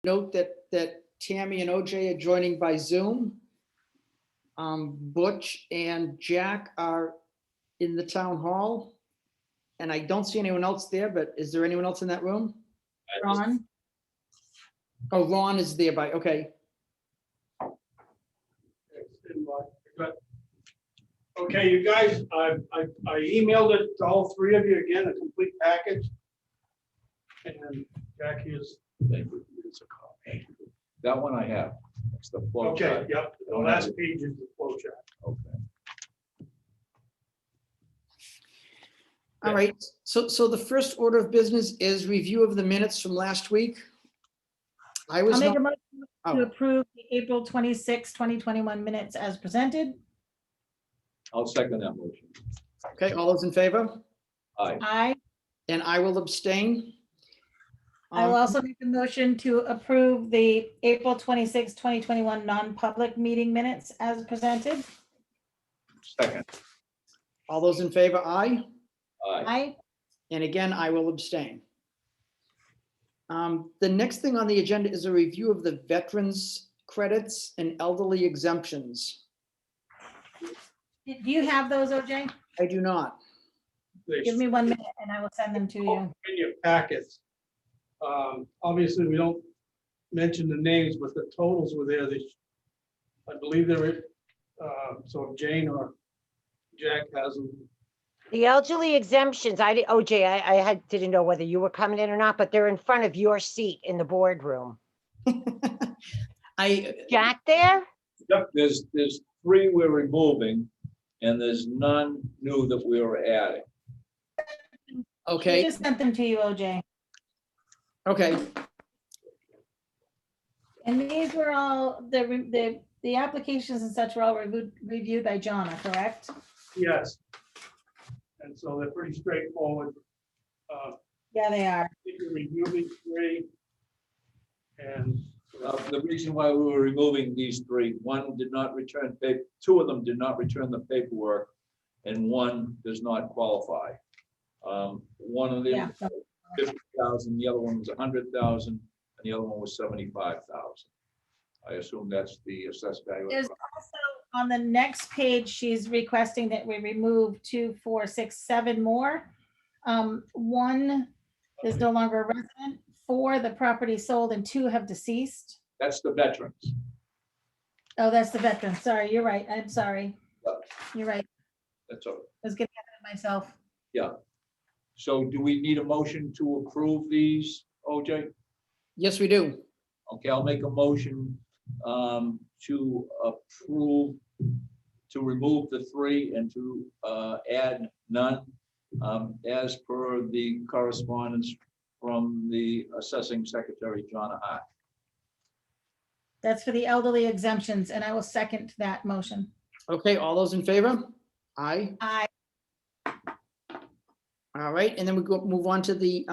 Note that Tammy and OJ are joining by Zoom. Butch and Jack are in the town hall. And I don't see anyone else there, but is there anyone else in that room? Ron? Oh, Ron is there by, okay. Okay, you guys, I emailed it to all three of you again, a complete package. And Jackie is. It's a copy. That one I have. It's the flow Okay, chart. yep, the last page is the flow chart. Okay. All right, so the first order of business is review of the minutes from last week. I was I'll make not, a motion to oh, approve the April 26, 2021 minutes as presented. I'll second that motion. okay, all those in favor? Aye. Aye. And I will abstain. I will also make a motion to approve the April 26, 2021 non-public meeting minutes as presented. Second. All those in favor, aye. Aye. Aye. And again, I will abstain. The next thing on the agenda is a review of the veterans credits and elderly exemptions. Do you have those, OJ? I do not. Give me 1 minute and I will send them to you. In your packets. Obviously, we don't mention the names, but the totals were there. I believe they're, so if Jane or Jack has them. The elderly exemptions, OJ, didn't know whether you were coming in or not, but they're in front of your seat in the boardroom. Jack there? Yep, there's three we're removing, and there's none new that we were adding. I Okay, just sent them to you, OJ. okay, And these were all, the applications and such were all reviewed by Jonna, correct? Yes. And so they're pretty straightforward. Yeah, they are. You can review these three. And The reason why we were removing these three, one did not return paper, two of them did not return the paperwork, and one does not qualify. One of Yeah. them, 50,000, the other one was 100,000, and the other one was 75,000. I assume that's the assessed value. There's also, on the next page, she's requesting that we remove 2, 4, 6, 7 more. 1 is no longer a resident, 4, the property sold, and 2 have deceased. That's the veterans. Oh, that's the veteran. Sorry, you're right. I'm sorry. Yeah. You're right. That's all. I was getting ahead of myself. Yeah. So do we need a motion to approve these, OJ? yes, we do. Okay, I'll make a motion to approve, to remove the 3 and to add none as per the correspondence from the assessing secretary, John Hart. That's for the elderly exemptions, and I will second that motion. Okay, all those in favor? Aye. Aye. All right, and then we go move on to the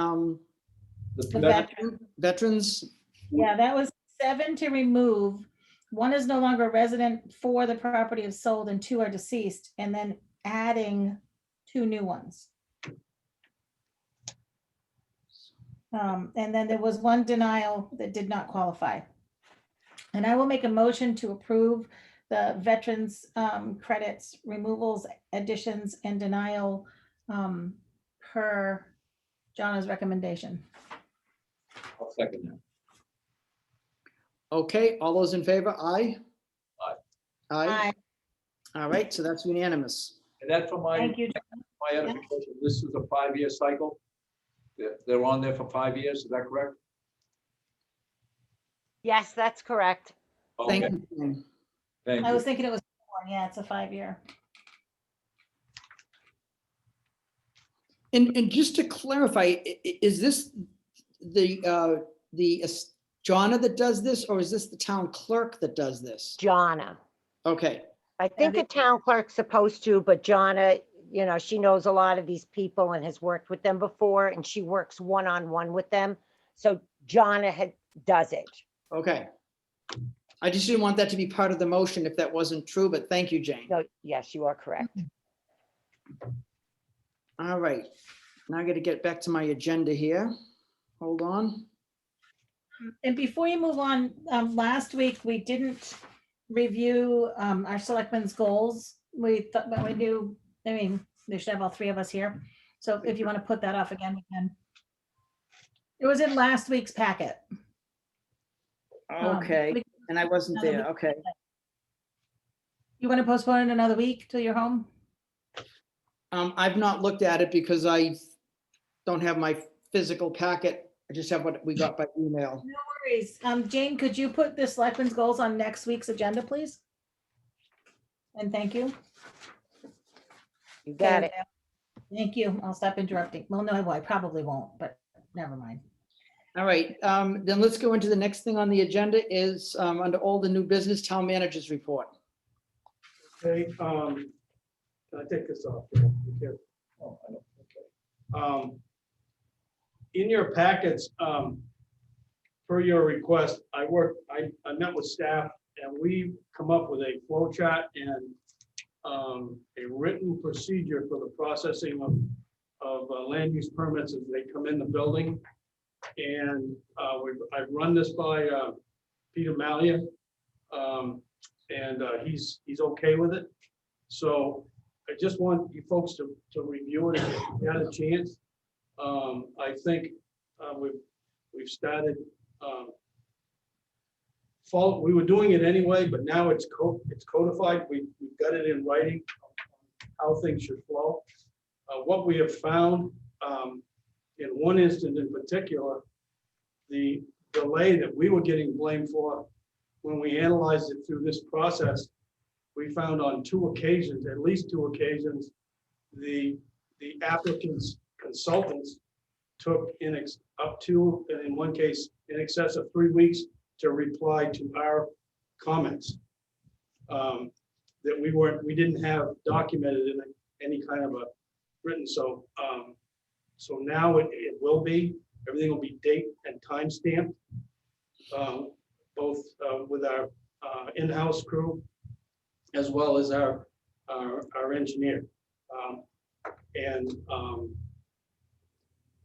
The veteran. veterans. Yeah, that was 7 to remove. 1 is no longer a resident, 4 the property is sold, and 2 are deceased, and then adding 2 new ones. And then there was 1 denial that did not qualify. And I will make a motion to approve the veterans credits, removals, additions, and denial per Jonna's recommendation. I'll second that. Okay, all those in favor? Aye. Aye. Aye. Aye. All right, so that's unanimous. And that for my Thank you. edification, this is a 5-year cycle. They're on there for 5 years, is that correct? Yes, that's correct. Thank Okay, you. Jane. thank I you. was thinking it was 4. Yeah, it's a 5-year. And just to clarify, is this the Jonna that does this, or is this the town clerk that does this? Jonna. Okay, I think the town clerk's supposed to, but Jonna, she knows a lot of these people and has worked with them before, and she works one-on-one with them. So Jonna does it. okay. I just didn't want that to be part of the motion if that wasn't true, but thank you, Jane. No, yes, you are correct. All right, now I got to get back to my agenda here. Hold on. And before you move on, last week we didn't review our selectmen's goals. We thought, but we do, I mean, they should have all three of us here. So if you want to put that off again, we can. It was in last week's packet. Okay, we- and I wasn't another there. week. Okay. You want to postpone it another week till you're home? I've not looked at it because I don't have my physical packet. I just have what we got by email. No worries. Jane, could you put the selectmen's goals on next week's agenda, please? And thank you. You got it. Thank you. I'll stop interrupting. Well, no, I probably won't, but never mind. All right, then let's go into the next thing on the agenda is under all the new business town managers report. Okay, can I take this off? Bill? You care? Oh, I don't- okay. In your packets, per your request, I met with staff and we come up with a flow chart and a written procedure for the processing of land use permits as they come in the building. And I've run this by Peter Malia, and he's okay with it. So I just want you folks to review it if you had a chance. I think we've started. We were doing it anyway, but now it's codified. We've got it in writing how things should flow. What we have found in one instance in particular, the delay that we were getting blamed for when we analyzed it through this process, we found on two occasions, at least two occasions, the applicant's consultants took up to, and in one case, in excess of 3 weeks to reply to our comments that we didn't have documented in any kind of a written. So now it will be, everything will be date and time stamped, both with our in-house crew as well as our engineer.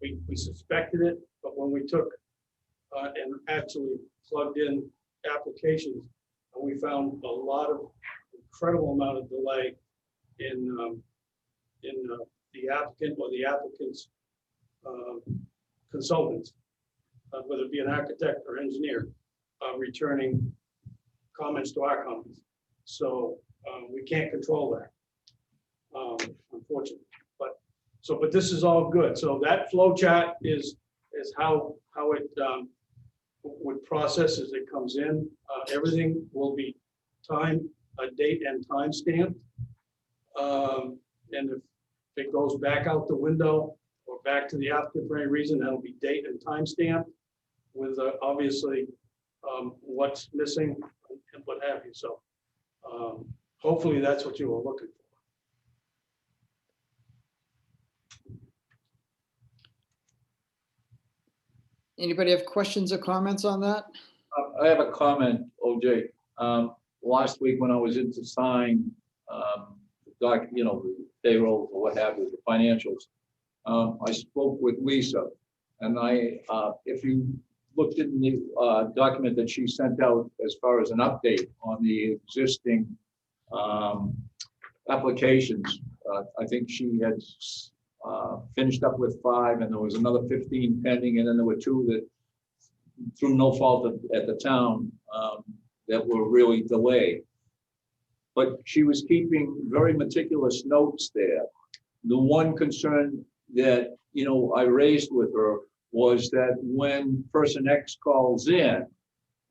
We suspected it, but when we took and actually plugged in applications, we found a lot of incredible amount of delay in the applicant or the applicant's consultants, whether it be an architect or engineer, returning comments to our comments. So we can't control that, unfortunately. But this is all good. So that flow chart is how it would process as it comes in. Everything will be date and time stamped. And if it goes back out the window or back to the applicant for any reason, that'll be date and time stamped with obviously what's missing and what have you. So hopefully that's what you were looking for. Anybody have questions or comments on that? I have a comment, OJ. Last week when I was in to sign, the payroll or what have you, the financials, I spoke with Lisa, and if you looked in the document that she sent out as far as an update on the existing applications, I think she had finished up with 5, and there was another 15 pending, and then there were 2 that, through no fault at the town, that were really delayed. But she was keeping very meticulous notes there. The one concern that I raised with her was that when person X calls in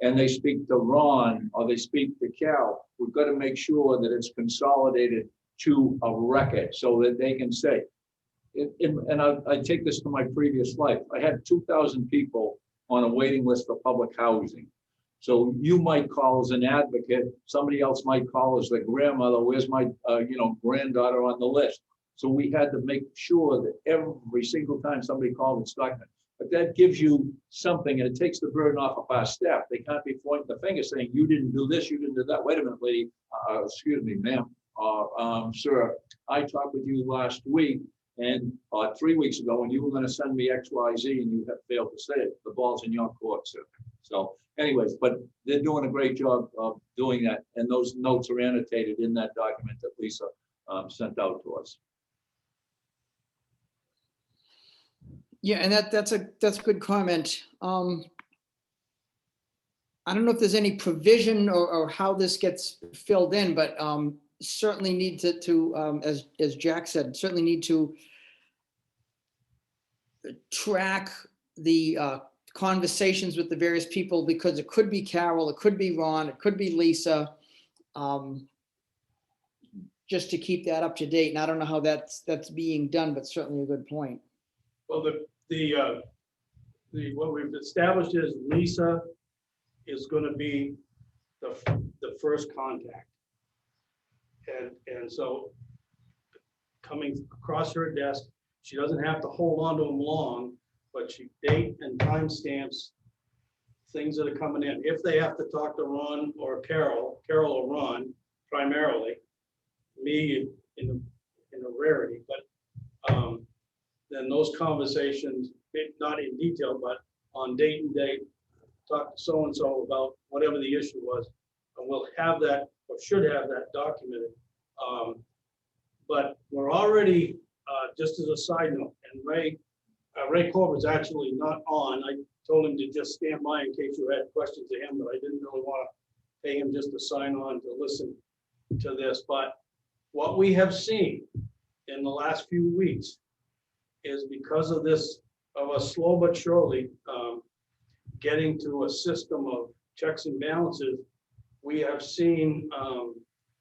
and they speak to Ron or they speak to Cal, we've got to make sure that it's consolidated to a record so that they can say, and I take this to my previous life. I had 2,000 people on a waiting list for public housing. So you might call as an advocate, somebody else might call as the grandmother, where's my granddaughter on the list? So we had to make sure that every single time somebody called, it's documented. But that gives you something, and it takes the burden off of our staff. They can't be pointing the finger saying, you didn't do this, you didn't do that. Wait a minute, lady, excuse me, ma'am, sir, I talked with you last week and 3 weeks ago, and you were going to send me X, Y, Z, and you have failed to say it. The ball's in your court, sir. So anyways, but they're doing a great job of doing that, and those notes are annotated in that document that Lisa sent out to us. Yeah, and that's a good comment. I don't know if there's any provision or how this gets filled in, but certainly need to as Jack said, certainly need to track the conversations with the various people, because it could be Carol, it could be Ron, it could be Lisa. Just to keep that up to date. And I don't know how that's being done, but certainly a good point. Well, what we've established is Lisa is gonna be the first contact. And so coming across her desk, she doesn't have to hold on to them long, but she date and time stamps things that are coming in. If they have to talk to Ron or Carol or Ron primarily, me in a rarity, but then those conversations, not in detail, but on date and date, talk to so-and-so about whatever the issue was, and we'll have that, or should have that documented. But we're already, just as a side note, and Ray Corbett's actually not on. I told him to just stand by in case you had questions to him, but I didn't really want to pay him just to sign on to listen to this. But what we have seen in the last few weeks is because of this, of a slow but surely getting to a system of checks and balances, we have seen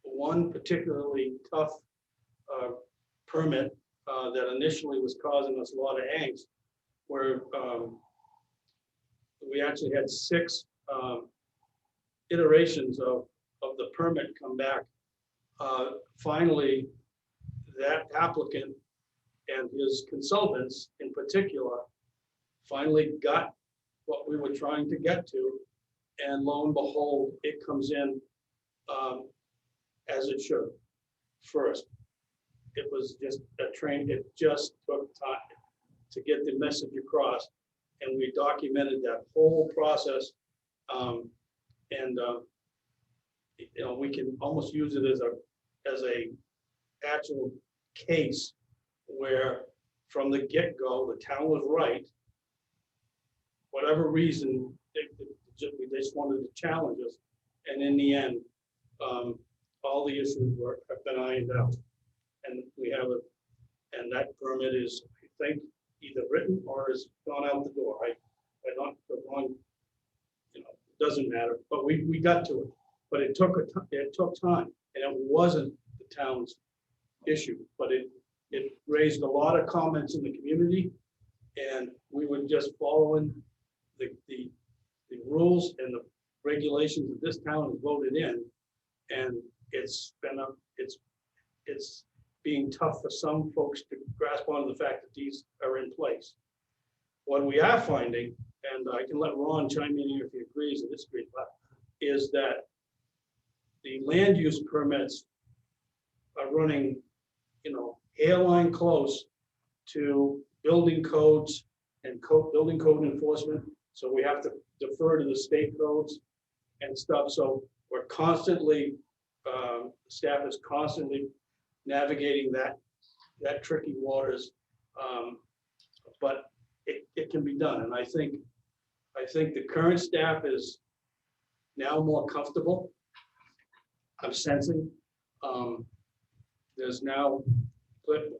one particularly tough permit that initially was causing us a lot of angst, where we actually had 6 iterations of the permit come back. Finally, that applicant and his consultants in particular finally got what we were trying to get to, and lo and behold, it comes in as it should. First, it was just a train. It just took time to get the message across, and we documented that whole process. You know, we can almost use it as a actual case where from the get-go, the town was right. Whatever reason, they just wanted to challenge us. And in the end, all the issues have been ironed out. And we have and that permit is, I think, either written or has gone out the door. I don't, the wrong, you know, it doesn't matter, but we got to it. But it took time, and it wasn't the town's issue, but it raised a lot of comments in the community, and we were just following the rules and the regulations that this town has voted in, and it's being tough for some folks to grasp onto the fact that these are in place. What we are finding, and I can let Ron chime in here if he agrees or disagrees, but is that the land use permits are running, you know, hairline close to building codes and building code enforcement. So we have to defer to the state codes and stuff. So we're constantly, staff is constantly navigating that tricky waters. But it can be done. And I think the current staff is now more comfortable. I'm sensing there's now,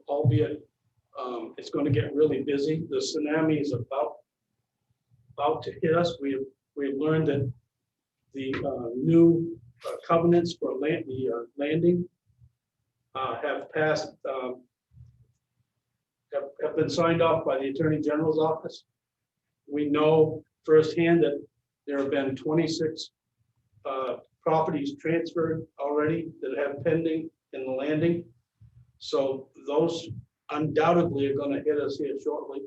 albeit it's going to get really busy. The tsunami is about to hit us. We've learned that the new covenants for the landing have passed, have been signed off by the Attorney General's office. We know firsthand that there have been 26 properties transferred already that have pending in the landing. So those undoubtedly are going to hit us here shortly.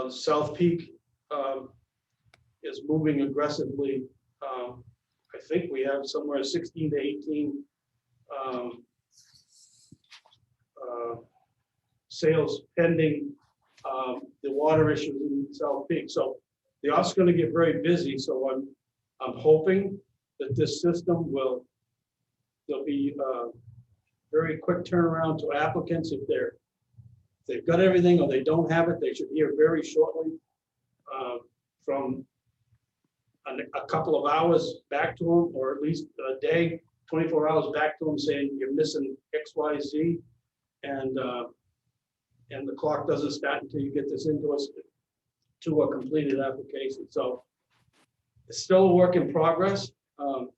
South Peak is moving aggressively. I think we have somewhere 16 to 18 sales pending the water issues in South Peak. So the office is gonna get very busy, so I'm hoping that this system there'll be very quick turnaround to applicants if they've got everything or they don't have it, they should hear very shortly from a couple of hours back to them, or at least a day, 24 hours back to them saying you're missing X, Y, Z. And the clock doesn't start until you get this into us to a completed application. So it's still a work in progress. And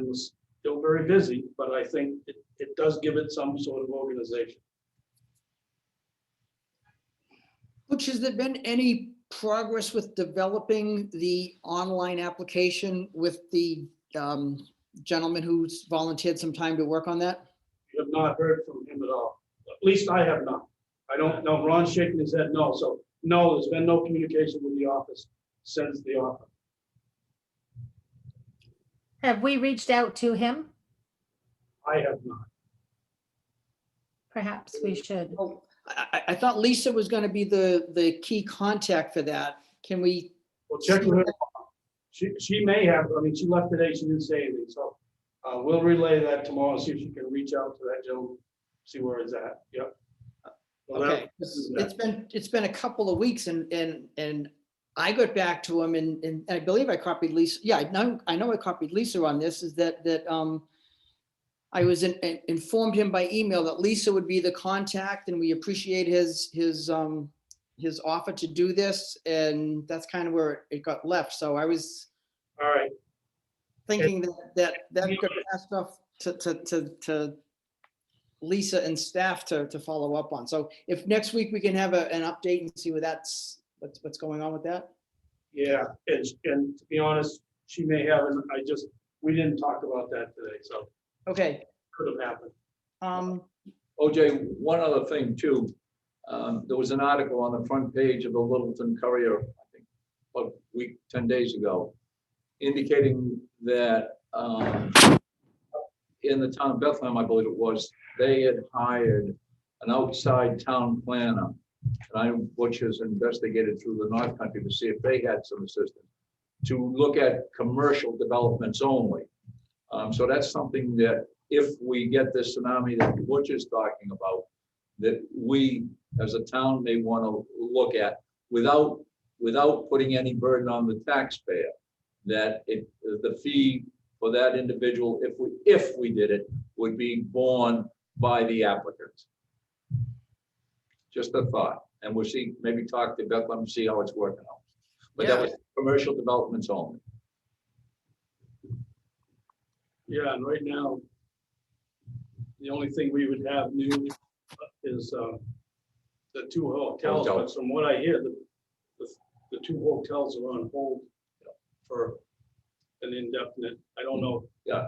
we're still very busy, but I think it does give it some sort of organization. Butch, has there been any progress with developing the online application with the gentleman who's volunteered some time to work on that? We have not heard from him at all. At least I have not. I don't know. Ron's shaking his head no. So no, there's been no communication with the office since the offer. Have we reached out to him? I have not. Perhaps we should. Well, I thought Lisa was going to be the key contact for that. Can we? Well, check with her. She may have. I mean, she left today. She didn't say anything. So we'll relay that tomorrow. See if she can reach out to that gentleman. See where it's at. Yep. Well, Okay, it's been a couple of weeks and I got back to him and I believe I copied Lisa. Yeah, I know I copied Lisa on this, is that I was informed him by email that Lisa would be the contact, and we appreciate his offer to do this, and that's kind of where it got left. So I was all right. thinking that could pass off to Lisa and staff to follow up on. So if next week we can have an update and see what's going on with that. Yeah, and to be honest, she may have, and we didn't talk about that today, so Okay. could have happened. OJ, one other thing too. There was an article on the front page of the Littleton Courier, I think, about a week, 10 days ago, indicating that in the town of Bethlehem, I believe it was, they had hired an outside town planner. And Butch has investigated through the North Country to see if they had some assistance to look at commercial developments only. So that's something that if we get this tsunami that Butch is talking about, that we as a town may want to look at without putting any burden on the taxpayer, that the fee for that individual, if we did it, would be borne by the applicant. Just a thought, and we'll see, maybe talk to Bethlehem and see how it's working out. But that was commercial developments only. Yeah, and right now, the only thing we would have new is the two hotels. But from what I hear, the two hotels are on hold for an indefinite. I don't know. Yeah,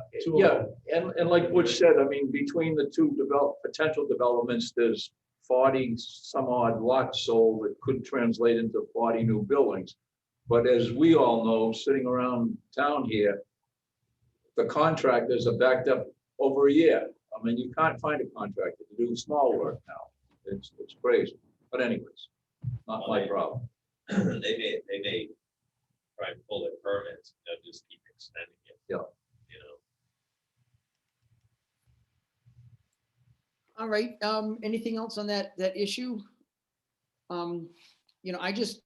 and like Butch said, I mean, between the two potential developments, there's 40 some odd lots sold that could translate into 40 new buildings. But as we all know, sitting around town here, the contractors are backed up over a year. I mean, you can't find a contractor to do small work now. It's crazy. But anyways, not my problem. They may try and pull their permits, just keep extending it. Yeah. All right, anything else on that issue? I just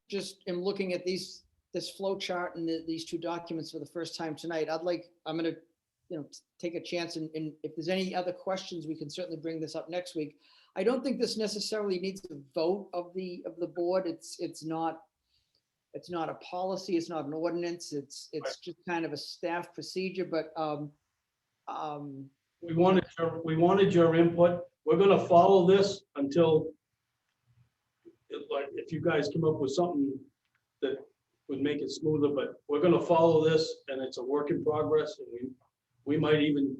am looking at this flow chart and these two documents for the first time tonight. I'm gonna, take a chance and if there's any other questions, we can certainly bring this up next week. I don't think this necessarily needs a vote of the board. It's not a policy, it's not an ordinance, it's just kind of a staff procedure, but We wanted your input. We're gonna follow this until, if you guys come up with something that would make it smoother, but we're gonna follow this, and it's a work in progress, and we might even,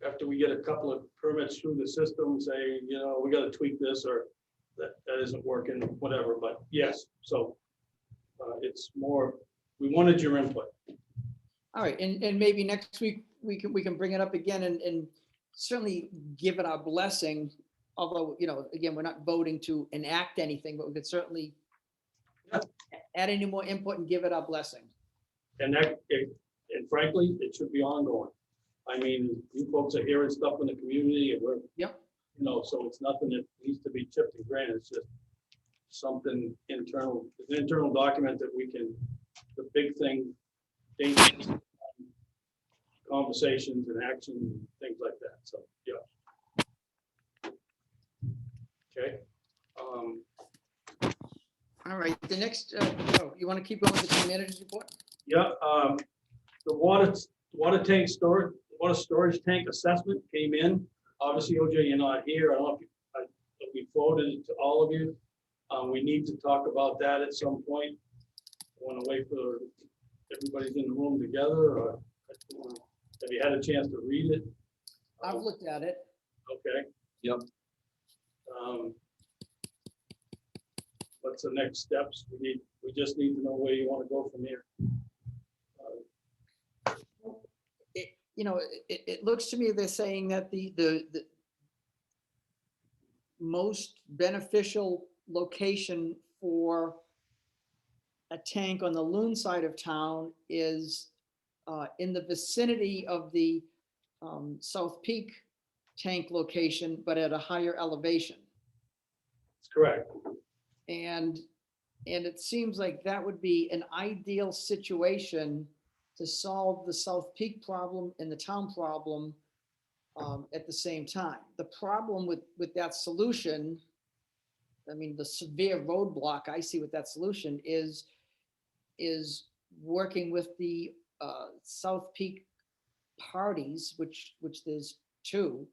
after we get a couple of permits through the system, say, we gotta tweak this, or that isn't working, whatever, but yes, so it's more, we wanted your input. all right, and maybe next week we can bring it up again and certainly give it our blessing, although, again, we're not voting to enact anything, but we could certainly add any more input and give it our blessing. And and frankly, it should be ongoing. I mean, you folks are hearing stuff in the community and we're, Yep. you know, so it's nothing that needs to be chipped and granted. It's just something internal, an internal document that we can, the big thing, things, conversations and action, and things like that. So, yeah. Okay. All right, the next, you want to keep going with the town manager's report? Yeah, the water tank storage, water storage tank assessment came in. Obviously, OJ, you're not here. I don't know if we forwarded it to all of you. We need to talk about that at some point. I want to wait for everybody's in the room together, or have you had a chance to read it? I've looked at it. Okay. Yep. What's the next steps? We just need to know where you want to go from here. It looks to me they're saying that the most beneficial location for a tank on the Loon side of town is in the vicinity of the South Peak tank location, but at a higher elevation. That's correct. And it seems like that would be an ideal situation to solve the South Peak problem and the town problem at the same time. The problem with that solution, I mean, the severe roadblock I see with that solution is working with the South Peak parties, which there's two,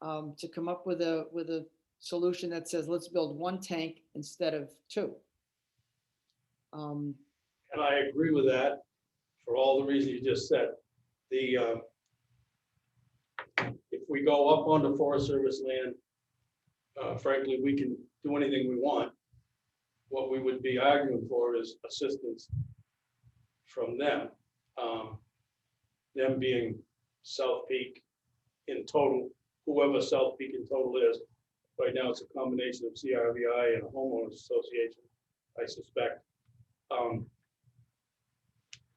to come up with a solution that says, let's build one tank instead of two. And I agree with that for all the reasons you just said. If we go up onto Forest Service land, frankly, we can do anything we want. What we would be arguing for is assistance from them. Them being South Peak in total, whoever South Peak in total is. Right now, it's a combination of CRVI and a homeowners association, I suspect.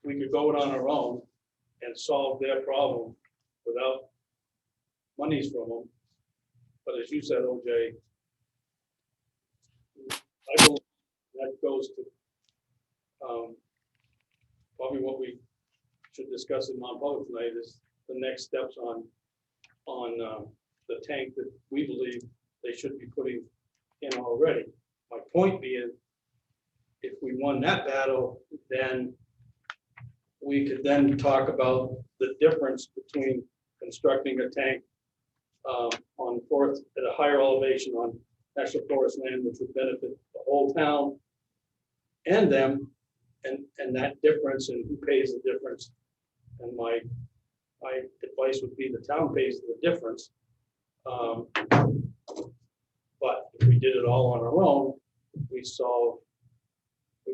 We could go it on our own and solve their problem without monies from them. But as you said, OJ, I believe that goes to probably what we should discuss in non-public tonight is the next steps on the tank that we believe they should be putting in already. My point being, if we won that battle, then we could then talk about the difference between constructing a tank on forest at a higher elevation on national forest land, which would benefit the whole town and them, and that difference and who pays the difference. And my advice would be the town pays the difference. But if we did it all on our own, we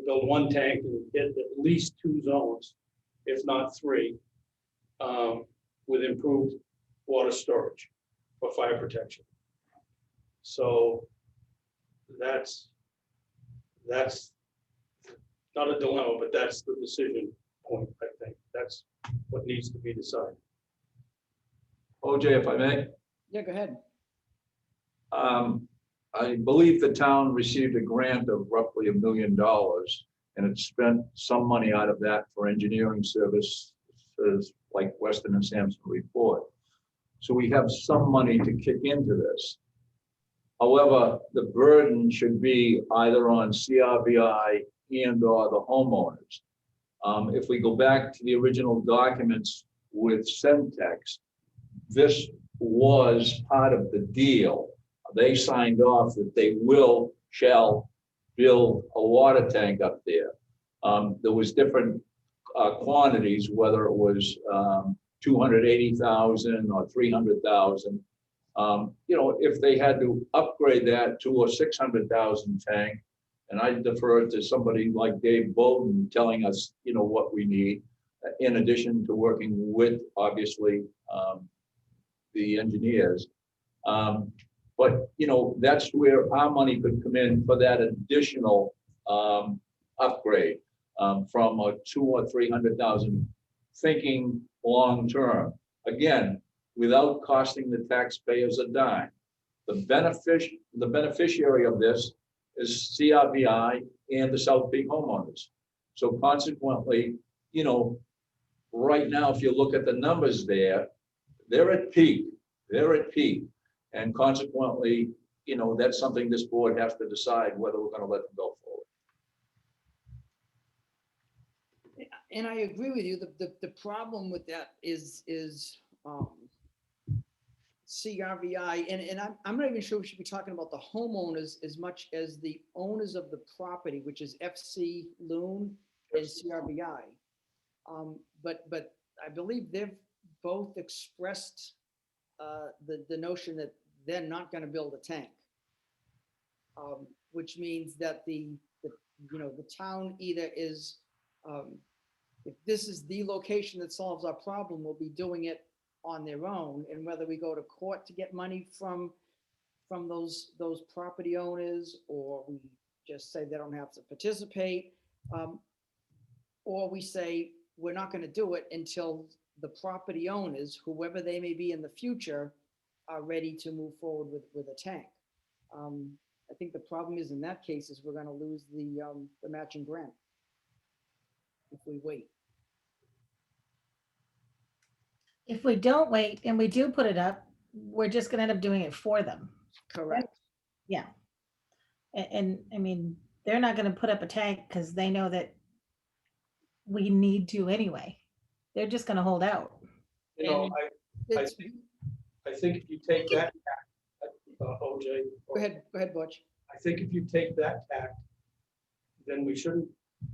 build one tank and get at least two zones, if not three, with improved water storage for fire protection. So that's not a dilemma, but that's the decision point, I think. That's what needs to be decided. OJ, if I may. Yeah, go ahead. I believe the town received a grant of roughly $1 million, and it spent some money out of that for engineering services like Weston and Sampson report. So we have some money to kick into this. However, the burden should be either on CRVI and/or the homeowners. If we go back to the original documents with Centex, this was part of the deal. They signed off that they shall build a water tank up there. There was different quantities, whether it was 280,000 or 300,000. If they had to upgrade that to a 600,000 tank, and I defer to somebody like Dave Bowden telling us, what we need, in addition to working with, obviously, the engineers. But that's where our money could come in for that additional upgrade from a 200,000 or 300,000, thinking long-term. Again, without costing the taxpayers a dime. The beneficiary of this is CRBI and the South Peak homeowners. So consequently, you know, right now, if you look at the numbers there, they're at peak, And consequently, you know, that's something this board has to decide whether we're gonna let them go forward. And I agree with you. The problem with that is CRVI, and I'm not even sure we should be talking about the homeowners as much as the owners of the property, which is FC Loon and CRVI. But I believe they've both expressed the notion that they're not going to build a tank, which means that the town either is, if this is the location that solves our problem, we'll be doing it on their own, and whether we go to court to get money from those property owners, or we just say they don't have to participate, or we say we're not going to do it until the property owners, whoever they may be in the future, are ready to move forward with a tank. I think the problem is, in that case, is we're going to lose the matching grant if we wait. If we don't wait and we do put it up, we're just gonna end up doing it for them. Correct. Yeah. And I mean, they're not gonna put up a tank because they know that we need to anyway. They're just gonna hold out. You know, And I It's- think if you take that, OJ. Go ahead, Butch. I think if you take that tack, then we shouldn't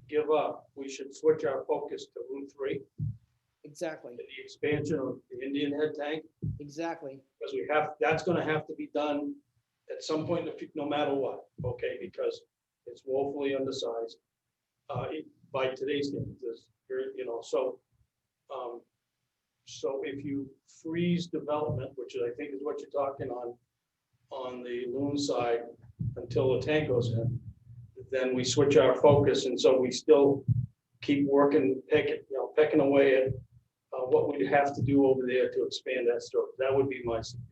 give up. We should switch our focus to Route 3, Exactly, the expansion of the Indian Head tank, exactly. because that's gonna have to be done at some point in the future, no matter what, okay, because it's woefully undersized by today's standards, so if you freeze development, which I think is what you're talking on the Loon side, until the tank goes in, then we switch our focus, and so we still keep working, pecking away at what we'd have to do over there to expand that store. That would be my suggestion.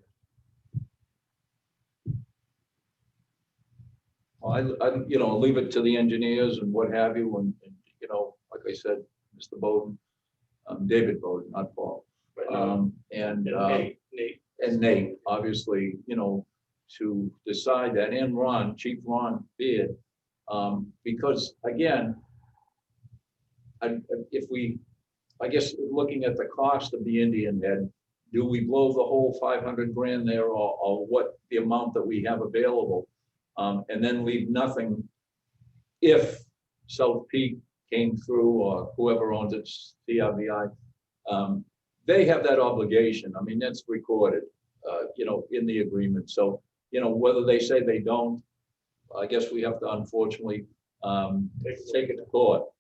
I leave it to the engineers and what have you, and like I said, Mr. Bowden, David Bowden, not Paul. And Nate, obviously, to decide that, and Ron, Chief Ron Beard, because again, I guess looking at the cost of the Indian Head, do we blow the whole 500 grand there, or what the amount that we have available, and then leave nothing if South Peak came through, or whoever owns it, CRBI, they have that obligation. I mean, that's recorded, in the agreement. So, whether they say they don't, I guess we have to unfortunately take it to court.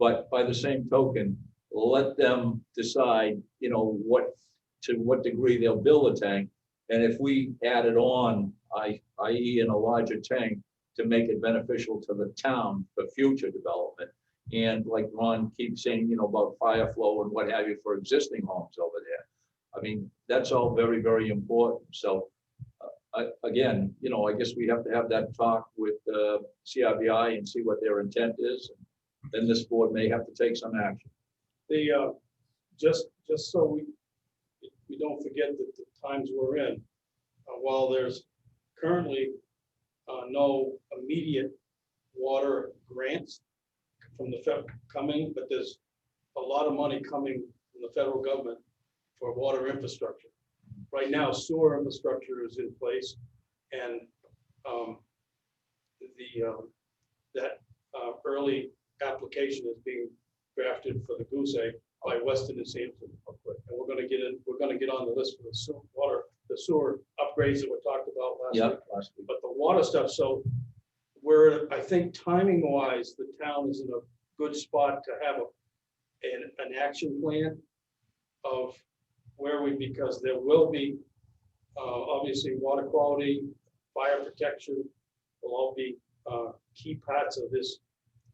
But by the same token, let them decide, to what degree they'll build a tank. And if we add it on, i.e. in a larger tank, to make it beneficial to the town for future development. And like Ron keeps saying, about fire flow and what have you for existing homes over there. I mean, that's all very, very important. So again, I guess we have to have that talk with CRBI and see what their intent is. Then this board may have to take some action. Just so we don't forget that the times we're in, while there's currently no immediate water grants from the federal coming, but there's a lot of money coming from the federal government for water infrastructure. Right now, sewer infrastructure is in place, and that early application is being drafted for the goose egg by Weston and Sampson. And we're going to get on the list for the sewer upgrades that were talked about last week. But the water stuff, so I think timing wise, the town is in a good spot to have an action plan of because there will be obviously water quality, fire protection will all be key parts of this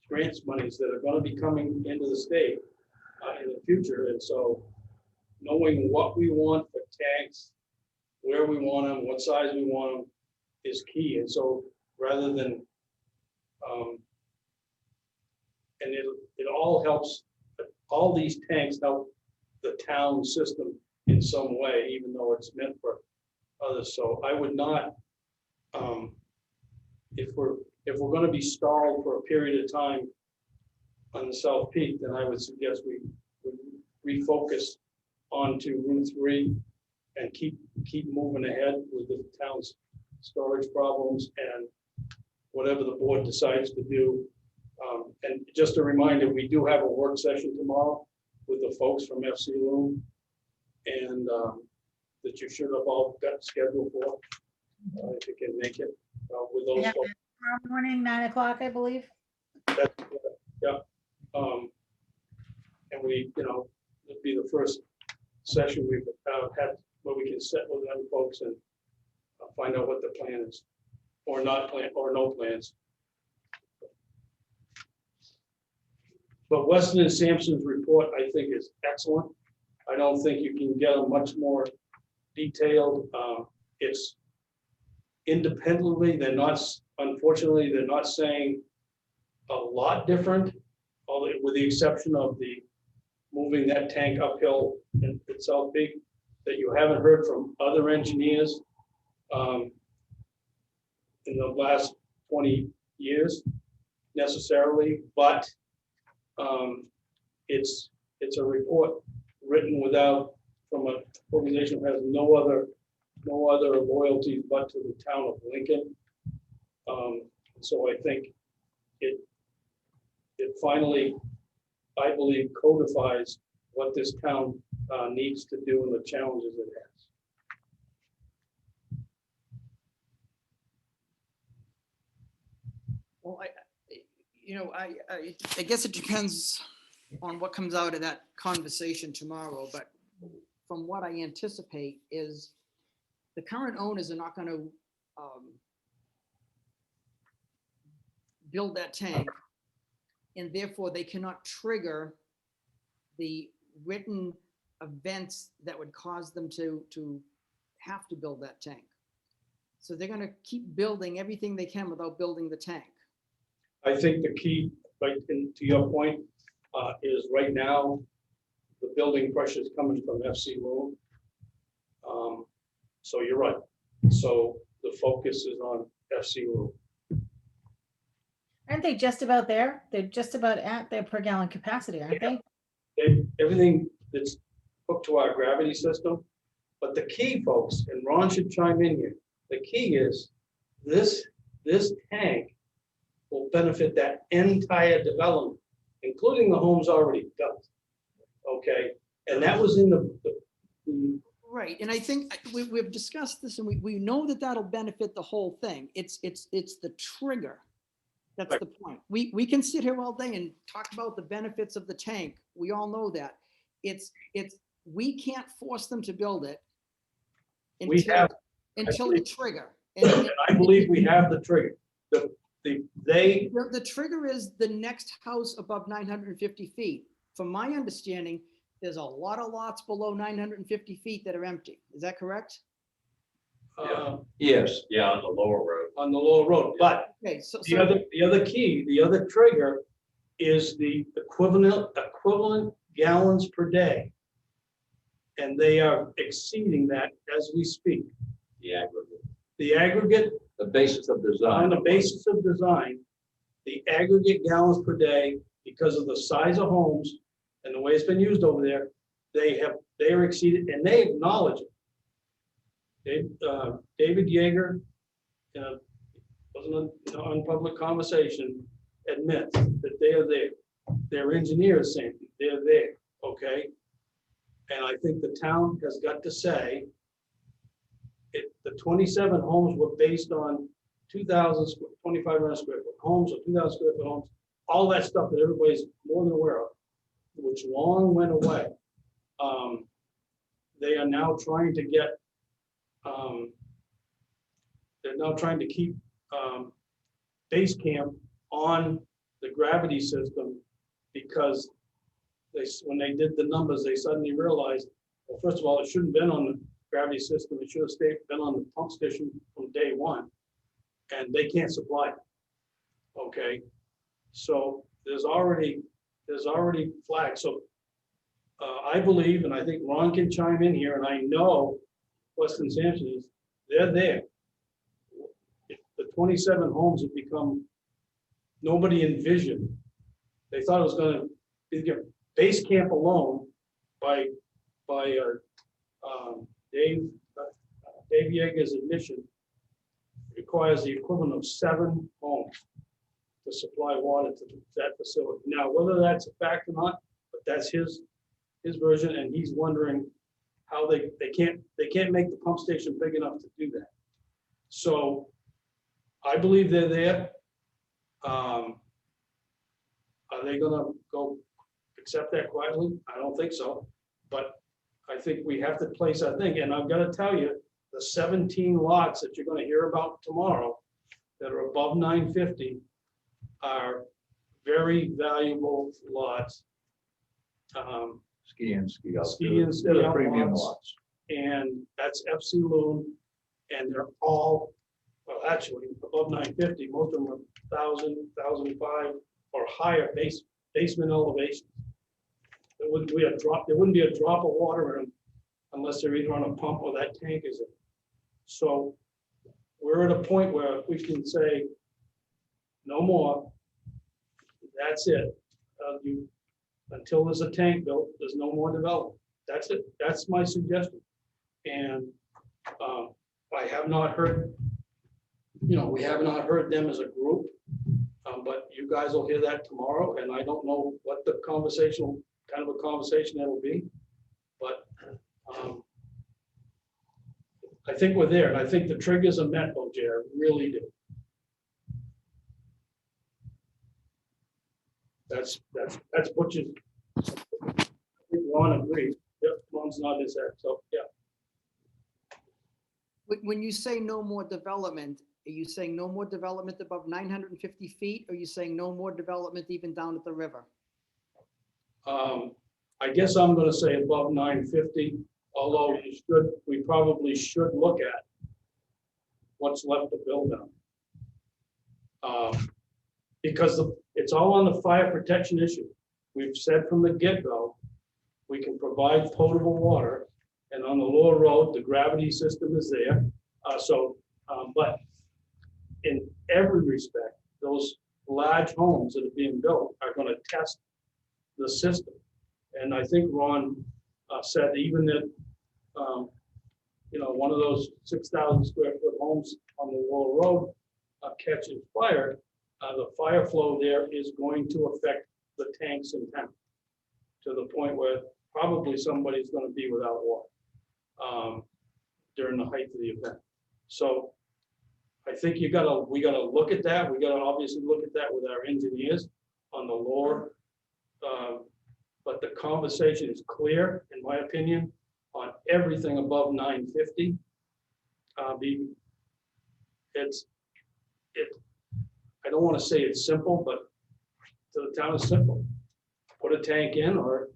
grants monies that are gonna be coming into the state in the future, and so knowing what we want for tanks, where we want them, what size we want them is key, and so rather than, and it all helps, all these tanks help the town system in some way, even though it's meant for others, so I would not, if we're gonna be stalled for a period of time on the South Peak, then I would suggest we refocus onto Route 3 and keep moving ahead with the town's storage problems and whatever the board decides to do. And just a reminder, we do have a work session tomorrow with the folks from FC Loom, and that you should have all got scheduled for, if you can make it with those Yeah, folks. tomorrow morning, 9 o'clock, I believe. That's, yeah. And we, it'll be the first session we've had where we can sit with them folks and find out what the plan is, or not plan, or no plans. But Weston and Sampson's report, I think, is excellent. I don't think you can get a much more detailed. It's independently, they're not, unfortunately, they're not saying a lot different, although with the exception of the moving that tank uphill in South Peak, that you haven't heard from other engineers in the last 20 years necessarily, but it's a report written from an organization that has no other loyalties but to the town of Lincoln. So I think it finally, I believe, codifies what this town needs to do and the challenges it has. Well, I guess it depends on what comes out of that conversation tomorrow, but from what I anticipate is the current owners are not gonna build that tank, and therefore they cannot trigger the written events that would cause them to have to build that tank. So they're gonna keep building everything they can without building the tank. I think the key, right, to your point, is right now, the building pressure is coming from FC Loom. So you're right. So the focus is on FC Loom. Aren't they just about there? They're just about at their per gallon capacity, aren't they? Everything that's hooked to our gravity system. But the key, folks, and Ron should chime in here, the key is this tank will benefit that entire development, including the homes already built. Okay, and that was in the Right, and I think we've discussed this, and we know that that'll benefit the whole thing. It's the trigger. That's Right. the point. We can sit here all day and talk about the benefits of the tank. We all know that. We can't force them to build it we have, until the trigger. and I believe we have the trigger. The trigger is the next house above 950 feet. From my understanding, there's a lot of lots below 950 feet that are empty. Is that correct? Yes. Yeah, on the lower road. On the lower road, but Okay, so the other key, the other trigger is the equivalent gallons per day. And they are exceeding that as we speak. The aggregate. The aggregate, The basis of on design. the basis of design, the aggregate gallons per day, because of the size of homes and the way it's been used over there, they are exceeded, and they acknowledge it. David Yeager, wasn't an unpublic conversation, admits that they are there. Their engineers saying they're there, okay? And I think the town has got to say, the 27 homes were based on 2,500 square foot homes or 2,000 square foot homes, all that stuff that everybody's more than aware of, which long went away. They are now trying to get, they're now trying to keep base camp on the gravity system, because when they did the numbers, they suddenly realized, well, first of all, it shouldn't have been on the gravity system. It should have been on the pump station from day one. And they can't supply it. Okay, so there's already flags. So I believe, and I think Ron can chime in here, and I know Weston Sampson is, they're there. If the 27 homes have become, nobody envisioned. They thought it was going to be base camp alone by Dave Yeager's admission requires the equivalent of 7 homes to supply water to that facility. Now, whether that's a fact or not, but that's his version, and he's wondering how they can't make the pump station big enough to do that. So I believe they're there. Are they gonna go accept that quietly? I don't think so, but I think we have to place our thing, and I've got to tell you, the 17 lots that you're going to hear about tomorrow that are above 950 are very valuable lots. Ski in, ski out. Ski in, ski They're the out premium lots. lots. And that's FC Loon, and they're all, well, actually above 950, most of them are 1,000, 1,005 or higher basement elevation. There wouldn't be a drop of water in them unless they're either on a pump or that tank is in. So we're at a point where we can say, no more. That's it. Until there's a tank built, there's no more development. That's it. That's my suggestion. And I have not heard, we have not heard them as a group, but you guys will hear that tomorrow. And I don't know what the kind of a conversation that will be, but I think we're there. And I think the triggers are met, Jared, really do. That's Butch's. I think Ron agrees. Yep, Ron's not his head, so yeah. When you say no more development, are you saying no more development above 950 feet? Or are you saying no more development even down at the river? I guess I'm gonna say above 950, although we probably should look at what's left to build on. Because it's all on the fire protection issue. We've said from the get-go, we can provide potable water, and on the lower road, the gravity system is there. But in every respect, those large homes that are being built are gonna test the system. And I think Ron said even that, one of those 6,000 square foot homes on the lower road catches fire, the fire flow there is going to affect the tanks in town to the point where probably somebody's going to be without water during the height of the event. So I think we gotta look at that. We gotta obviously look at that with our engineers on the lower. But the conversation is clear, in my opinion, on everything above 950. I don't want to say it's simple, but to the town is simple. Put a tank in, or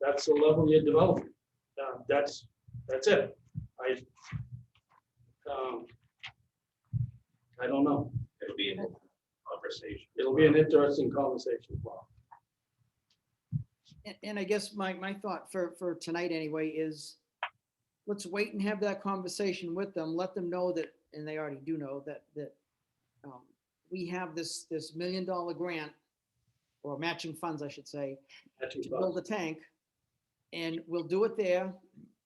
that's the level you're developing. That's it. I don't know. It'll be a conversation. It'll be an interesting conversation. Wow. And I guess my thought for tonight anyway is, let's wait and have that conversation with them. Let them know that, and they already do know that we have this $1 million grant, or matching funds, I should say, to build a tank, and we'll do it there.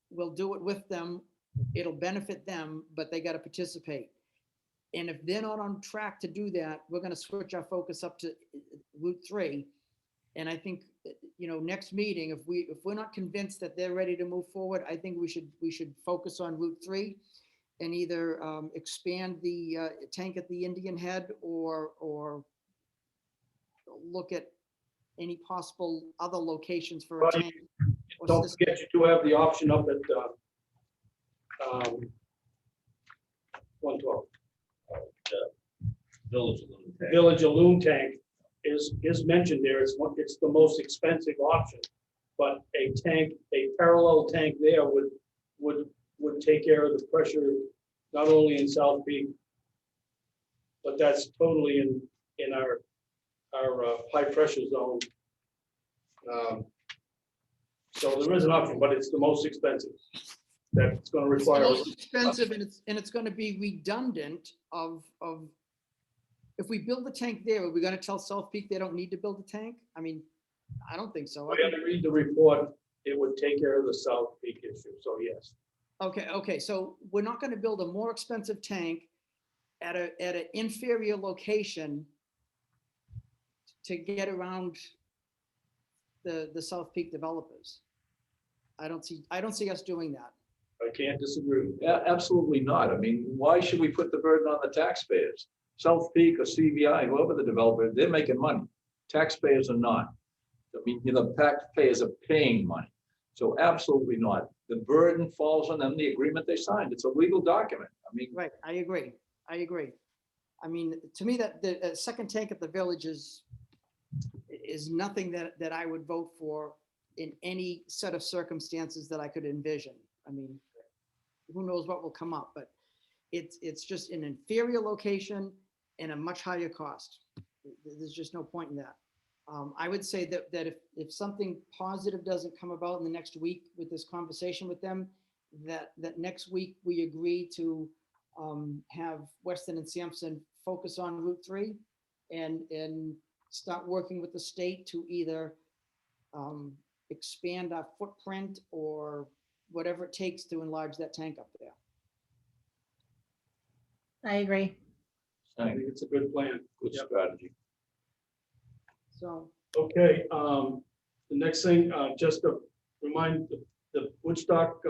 We'll do it with them. It'll benefit them, but they got to participate. And if they're not on track to do that, we're going to switch our focus up to Route 3. And I think, next meeting, if we're not convinced that they're ready to move forward, I think we should focus on Route 3 and either expand the tank at the Indian Head or look at any possible other locations for a tank. Don't forget, you do have the option up at 112. Village of Little Tank. Village of Loon Tank is mentioned there. It's the most expensive option. But a tank, a parallel tank there would take care of the pressure, not only in South Peak, but that's totally in our high pressure zone. So there is an option, but it's the most expensive. That's gonna It's the require. most expensive and it's gonna be redundant of, if we build the tank there, are we gonna tell South Peak they don't need to build a tank? I mean, I don't think so. I had to read the report, it would take care of the South Peak issue, so yes. Okay, so we're not gonna build a more expensive tank at an inferior location to get around the South Peak developers. I don't see us doing that. I can't disagree. Yeah, absolutely not. I mean, why should we put the burden on the taxpayers? South Peak or CVI, whoever the developer, they're making money. Taxpayers are not. I mean, the taxpayers are paying money. So absolutely not. The burden falls on them, the agreement they signed. It's a legal document. I mean, Right, I agree. I mean, to me, that the second tank at the village is nothing that I would vote for in any set of circumstances that I could envision. I mean, who knows what will come up, but it's just an inferior location and a much higher cost. There's just no point in that. I would say that if something positive doesn't come about in the next week with this conversation with them, that next week we agree to have Weston and Sampson focus on Route 3 and start working with the state to either expand our footprint or whatever it takes to enlarge that tank up there. I agree. I think it's a good plan. good Yep. strategy. So, Okay, the next thing, just to remind the Woodstock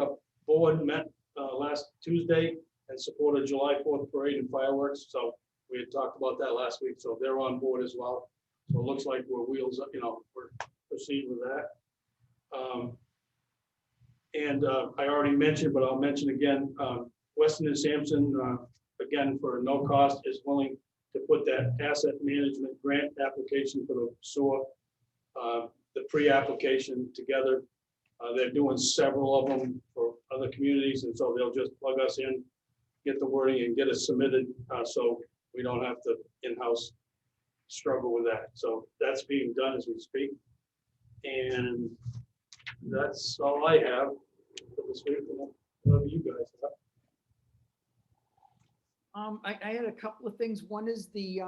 board met last Tuesday and supported July 4th parade and fireworks. So we had talked about that last week, so they're on board as well. So it looks like we're wheels up, we're proceeding with that. And I already mentioned, but I'll mention again, Weston and Sampson, again, for no cost, is willing to put that asset management grant application for the sewer, the pre-application together. They're doing several of them for other communities, and so they'll just plug us in, get the wording and get it submitted, so we don't have to in-house struggle with that. So that's being done as we speak. And that's all I have for this week. Whatever you guys have. I had a couple of things. One is the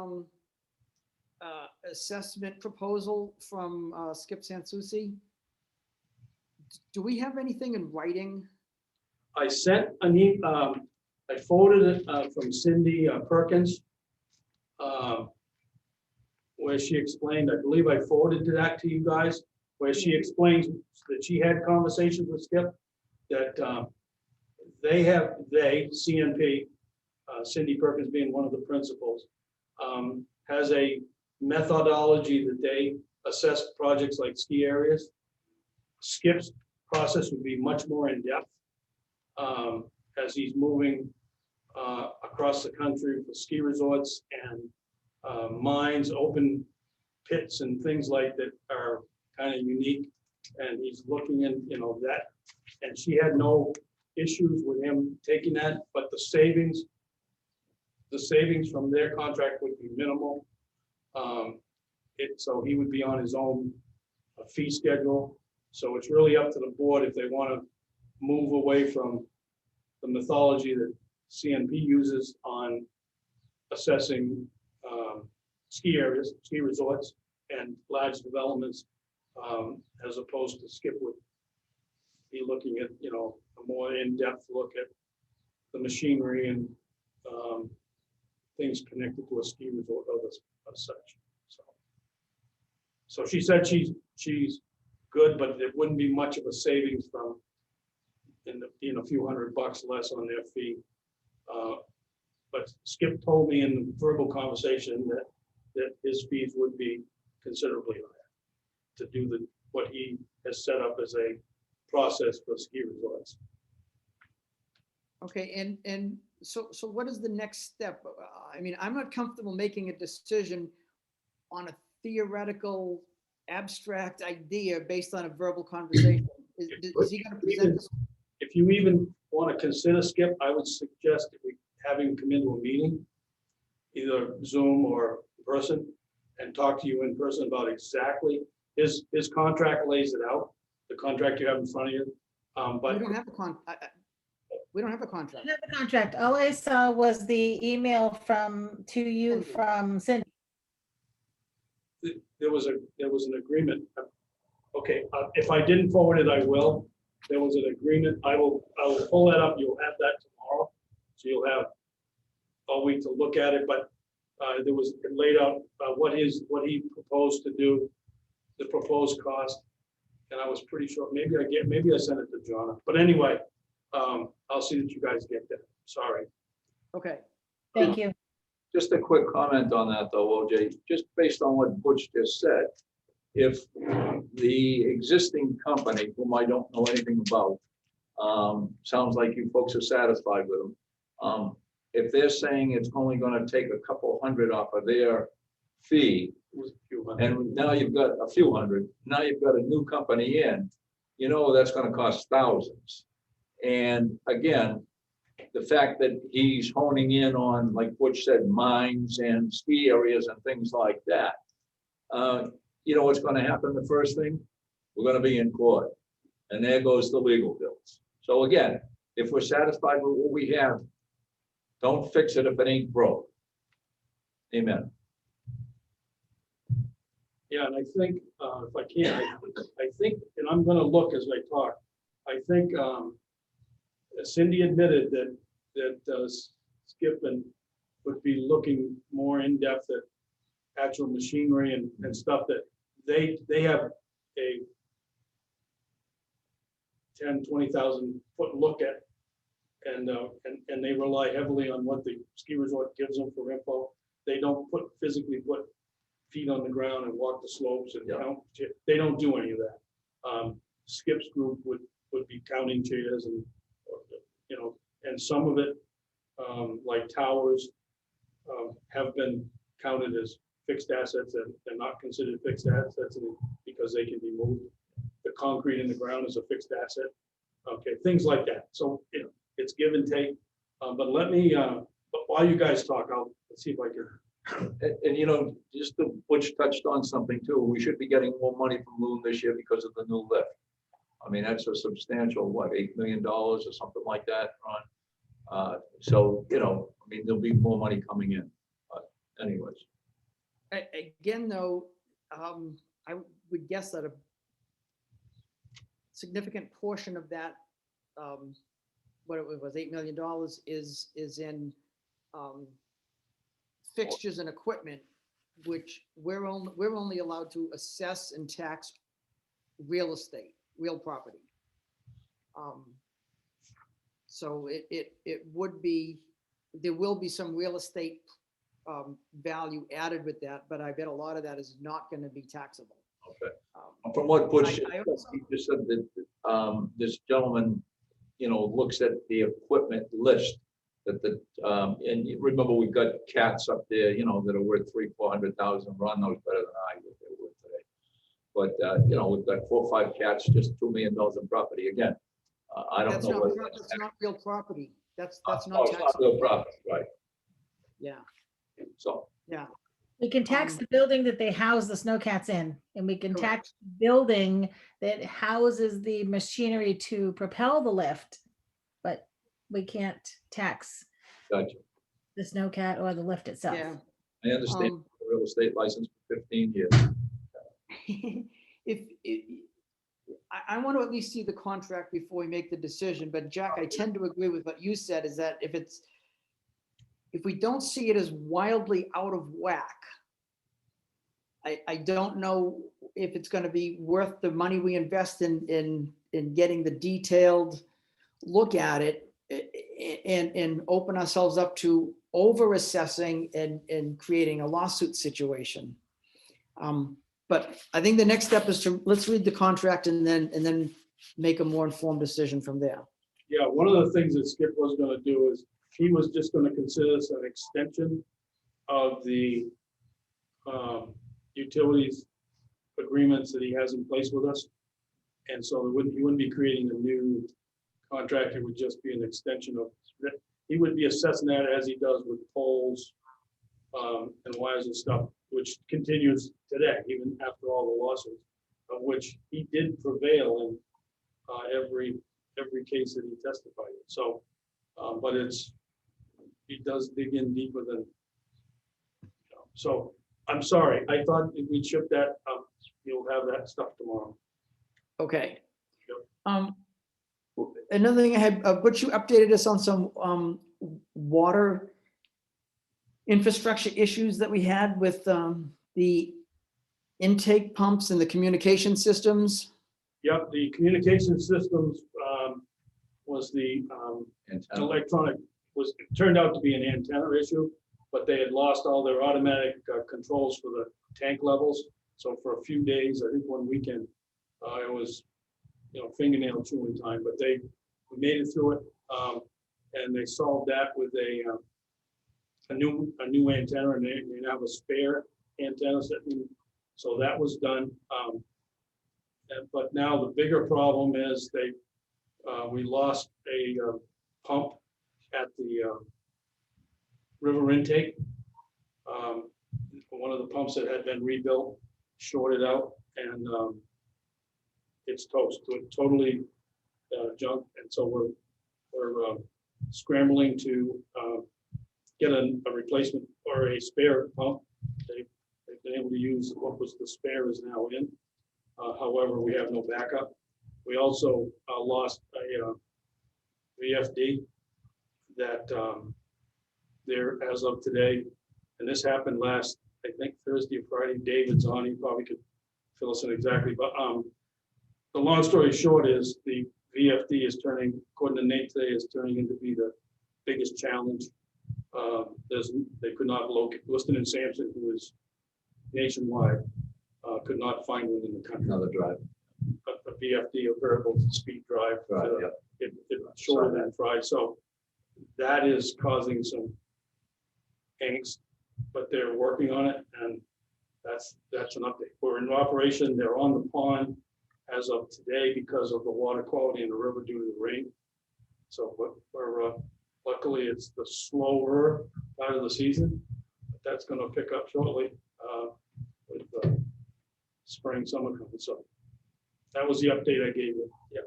assessment proposal from Skip Sansucci. Do we have anything in writing? I sent I forwarded it from Cindy Perkins, where she explained, I believe I forwarded that to you guys, where she explains that she had conversations with Skip, that CNP, Cindy Perkins being one of the principals, has a methodology that they assess projects like ski areas. Skip's process would be much more in depth, as he's moving across the country for ski resorts and mines, open pits and things like that are kind of unique. And he's looking in, that, and she had no issues with him taking that, but the savings from their contract would be minimal. So he would be on his own fee schedule. So it's really up to the board if they want to move away from the methodology that CNP uses on assessing ski areas, ski resorts, and large developments, as opposed to Skip would be looking at, a more in-depth look at the machinery and things connected to a ski resort of such. So she said she's good, but it wouldn't be much of a savings from in a few $100 less on their fee. But Skip told me in verbal conversation that his fees would be considerably higher to do what he has set up as a process for ski resorts. Okay, and so what is the next step? I mean, I'm not comfortable making a decision on a theoretical, abstract idea based on a verbal conversation. Is he gonna present this? If you even want to consider Skip, I would suggest that we have him come into a meeting, either Zoom or in person, and talk to you in person about exactly, his contract lays it out, the contract you have in front of you. We But don't have we don't have a I contract. have the contract. All I saw was the email to you Cindy. from Cindy. there was an agreement. Okay, if I didn't forward it, I will. There was an agreement. I will pull that up. You'll have that tomorrow. So you'll have a week to look at it, but there was it laid out what he proposed to do, the proposed cost. And I was pretty sure, maybe I sent it to John, but anyway, I'll see that you guys get that. Sorry. Okay, Thank you. Just a quick comment on that though, OJ, just based on what Butch just said. If the existing company, whom I don't know anything about, sounds like you folks are satisfied with them. If they're saying it's only gonna take a couple hundred off of their fee, and now you've got a few hundred, now you've got a new company in, that's gonna cost thousands. And again, the fact that he's honing in on, like Butch said, mines and ski areas and things like that. You know what's gonna happen, the first thing? We're gonna be in court, and there goes the legal bills. So again, if we're satisfied with what we have, don't fix it if it ain't broke. Amen. Yeah, and I think, if I can, I think, and I'm gonna look as I talk, I think Cindy admitted that Skip would be looking more in depth at actual machinery and stuff that they have a 10,000-20,000 foot look at. And they rely heavily on what the ski resort gives them for info. They don't physically put feet on the ground and walk the slopes and count. They don't do any of that. Skip's group would be counting chairs and, and some of it, like towers, have been counted as fixed assets and they're not considered fixed assets because they can be moved. The concrete in the ground is a fixed asset. Okay, things like that. So, it's give and take. But let me, but while you guys talk, let's see if I can. And just the Butch touched on something too. We should be getting more money from Loon this year because of the new lift. I mean, that's a substantial, what, $8 million or something like that, Ron? So, I mean, there'll be more money coming in. But anyways. again, though, I would guess that a significant portion of that, what it was, $8 million is in fixtures and equipment, which we're only allowed to assess and tax real estate, real property. So it would be, there will be some real estate value added with that, but I bet a lot of that is not going to be taxable. Okay. From what Butch I said, also- he just said that this gentleman, looks at the equipment list that and you remember we've got cats up there, that are worth 300,000-400,000. Ron knows better than I what they're worth today. But we've got 4 or 5 cats, just $2 million in property. Again, I don't know whether That's not real property. That's oh, not it's not taxable. real property, right? Yeah, So yeah. We can tax the building that they house the snowcats in, and we can Correct. tax the building that houses the machinery to propel the lift. But we can't tax gotcha. the snowcat or the lift itself. Yeah. I understand the real estate license for 15 years. If I want to at least see the contract before we make the decision, but Jack, I tend to agree with what you said, is that if we don't see it as wildly out of whack, I don't know if it's going to be worth the money we invest in getting the detailed look at it and open ourselves up to over assessing and creating a lawsuit situation. But I think the next step is let's read the contract and then make a more informed decision from there. Yeah, one of the things that Skip was gonna do is, he was just gonna consider this an extension of the utilities agreements that he has in place with us. And so he wouldn't be creating a new contract, it would just be an extension of, he would be assessing that as he does with poles and wires and stuff, which continues today, even after all the lawsuits, of which he did prevail in every case that he testified in. So, but he does dig in deeper than, so I'm sorry, I thought we'd ship that, you'll have that stuff tomorrow. Okay. Yep. Another thing I had, Butch, you updated us on some water infrastructure issues that we had with the intake pumps and the communication systems. Yep, the communication systems was the electronic, it turned out to be an antenna issue, but they had lost all their automatic controls for the tank levels. So for a few days, I think one weekend, it was, fingernail chewing time, but we made it through it. And they solved that with a new antenna, and they now have a spare antenna sitting. So that was done. But now the bigger problem is we lost a pump at the river intake. One of the pumps that had been rebuilt shorted out, and it's toast, totally junk. And so we're scrambling to get a replacement or a spare pump. They've been able to use what was the spare is now in. However, we have no backup. We also lost a VFD that there as of today, and this happened last, I think Thursday or Friday. David's on, he probably could fill us in exactly, but the long story short is the VFD is turning, according to Nate today, is turning into be the biggest challenge. They could not locate, Liston and Sampson, who is nationwide, could not find one in the country. Another drive. A VFD, a variable speed drive. Right, yeah. It shorter than fried, so that is causing some angst, but they're working on it, and that's an update. We're in operation. They're on the pond as of today because of the water quality in the river due to the rain. So we're luckily it's the slower part of the season, but that's going to pick up shortly with spring, summer coming. So that was the update I gave you. Yeah.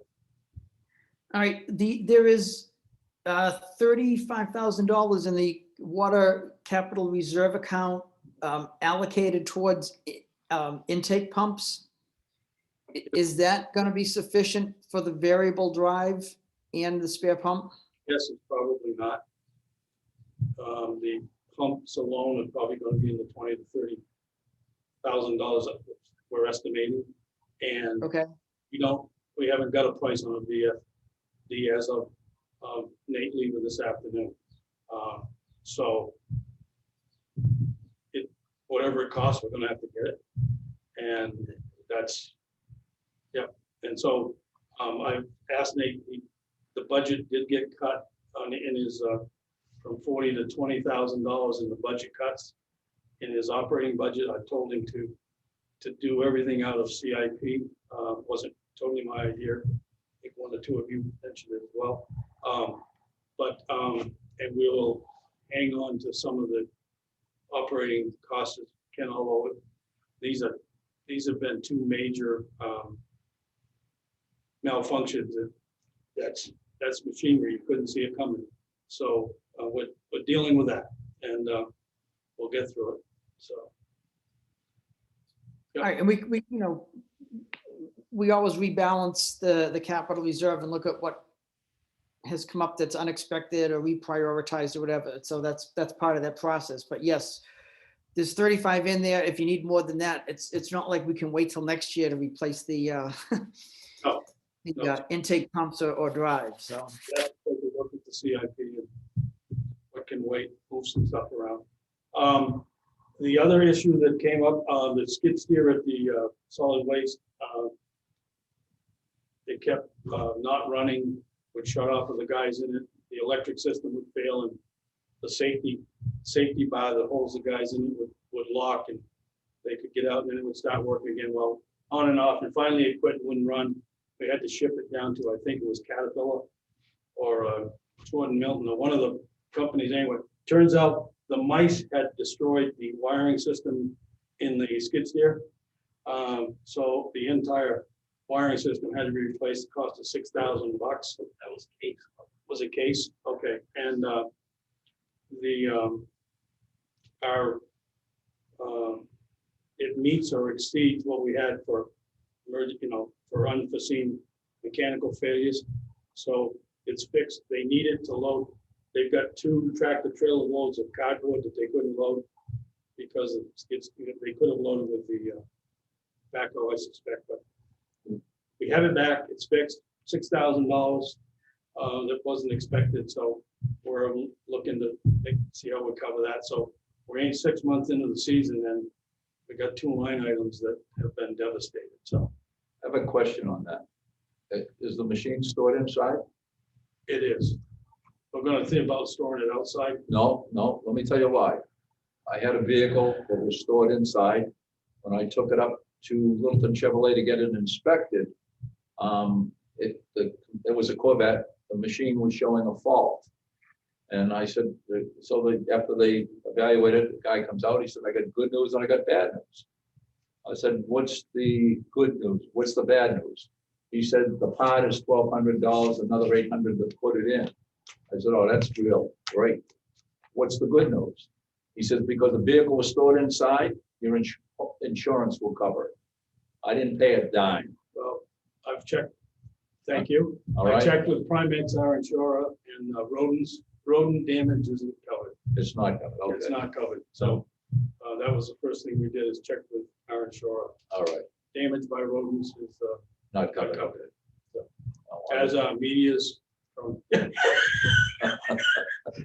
All right, there is $35,000 in the water capital reserve account allocated towards intake pumps. Is that going to be sufficient for the variable drive and the spare pump? Yes, it's probably not. The pumps alone are probably going to be in the $20,000 to $30,000 we're estimating, and Okay. we haven't got a price on a VFD as of Nate leaving this afternoon. So whatever it costs, we're going to have to get it, and that's and so I've asked Nate. The budget did get cut in his from $40,000 to $20,000 in the budget cuts in his operating budget. I told him to do everything out of CIP. Wasn't totally my idea. I think one or two of you mentioned it as well. And we'll hang on to some of the operating costs, Ken, although these have been two major malfunctions. That's machinery, you couldn't see it coming. So we're dealing with that, and we'll get through it. So. All right, and we always rebalance the capital reserve and look at what has come up that's unexpected or reprioritized or whatever. So that's part of that process. But yes, there's 35 in there. If you need more than that, it's not like we can wait till next year to replace the intake pumps or drive. So That's what we look at the CIP and what can wait, move some stuff around. The other issue that came up, the skid steer at the solid waste, they kept not running would shut off of the guys in it, the electric system would fail, and the safety bar that holds the guys in it would lock, and they could get out, and then it would start working again. Well, on and off, and finally it quit and wouldn't run. We had to ship it down to, I think it was Caterpillar or Jordan Milton, or one of the companies anyway. Turns out the mice had destroyed the wiring system in the skid steer. So the entire wiring system had to be replaced. It cost us $6,000. That was case. Was a case, okay, and it meets or exceeds what we had for for unforeseen mechanical failures. So it's fixed. They need it to load. They've got 2 tractor trailer loads of cardboard that they couldn't load because they could have loaded with the backhoe, I suspect, but we have it back. It's fixed. $6,000. That wasn't expected, so we're looking to see how we cover that. So we're ain't 6 months into the season, and we got 2 line items that have been devastated. So I have a question on that. Is the machine stored inside? it is. We're going to think about storing it outside. No, let me tell you why. I had a vehicle that was stored inside. When I took it up to Littleton Chevrolet to get it inspected, it was a Corvette. The machine was showing a fault. And I said, after they evaluated, the guy comes out, he said, I got good news and I got bad news. I said, what's the good news? What's the bad news? He said, the part is $1,200, another $800 to put it in. I said, oh, that's real great. What's the good news? He says, because the vehicle was stored inside, your insurance will cover it. I didn't pay a dime. Well, I've checked. Thank you. All I right, checked with Primex, our insurer, and rodent damage isn't covered. it's not covered. It's Okay, not covered. So that was the first thing we did, is check with our insurer. all right, Damage by rodents is not not covered. covered. Oh, As media's from,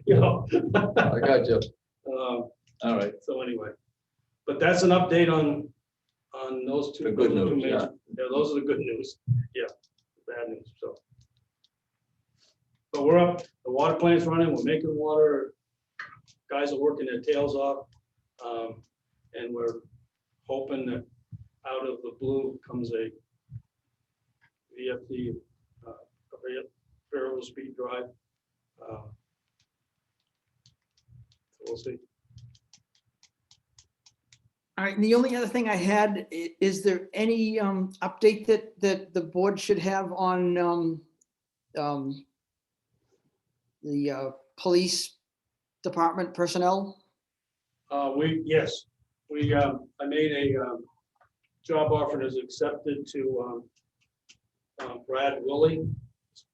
you know. I got you. Um, All right, So anyway, but that's an update on those 2. The good those two news, major- yeah. Yeah, those are the good news. Yeah, the bad news, so. But we're up, the water plant's running, we're making water. Guys are working their tails off. And we're hoping that out of the blue comes a VFD, variable speed drive. So we'll see. All right, and the only other thing I had, is there any update that the board should have on the police department personnel? Yes, I made a job offer and is accepted to Brad Willie,